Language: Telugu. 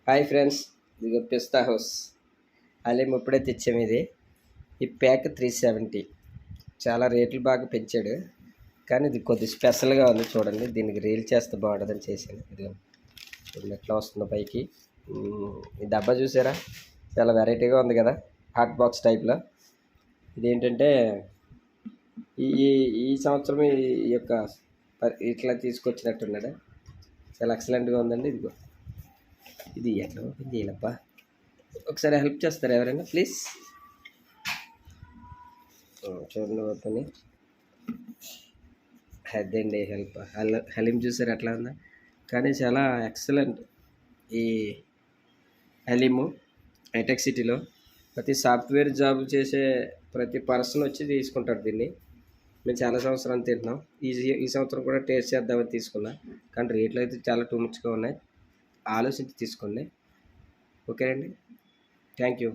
హాయ్ ఫ్రెండ్స్, ఇది పిస్తా హౌస్ హలీం ఇప్పుడే తెచ్చాము. ఈ ప్యాక్ 370. చాలా రేట్లు బాగా పెంచాడు, కానీ ఇది కొద్ది స్పెషల్గా ఉంది. చూడండి, దీనికి రీల్ చేస్తే బాగుంటుందని చేశాను. ఇది చూడండి ఎట్లా వస్తుందో పైకి. ఈ డబ్బా చూసారా, చాలా వెరైటీగా ఉంది కదా, హాట్ బాక్స్ టైప్లో. ఇదేంటంటే ఈ ఈ సంవత్సరం ఈ యొక్క ఇట్లా తీసుకొచ్చినట్టున్నాడు. చాలా ఎక్సలెంట్గా ఉందండి. ఇదిగో ఇది ఎట్లా ఓపెన్ చేయాలప్పా, ఒకసారి హెల్ప్ చేస్తారా ఎవరైనా ప్లీజ్? చూడండి ఓపెన్. అదండి హెల్ప్. హలీం చూసారు ఎట్లా ఉందా, కానీ చాలా ఎక్సలెంట్. ఈ హలీము హైటెక్ సిటీలో ప్రతి సాఫ్ట్వేర్ జాబ్ చేసే ప్రతి పర్సన్ వచ్చి తీసుకుంటాడు దీన్ని. మేము చాలా సంవత్సరాలు తింటున్నాం. ఈ సంవత్సరం కూడా టేస్ట్ చేద్దామని తీసుకున్నా, కానీ రేట్లు అయితే చాలా టూ మచ్గా ఉన్నాయి. ఆలోచించి తీసుకోండి. ఓకే అండి, థ్యాంక్ యూ.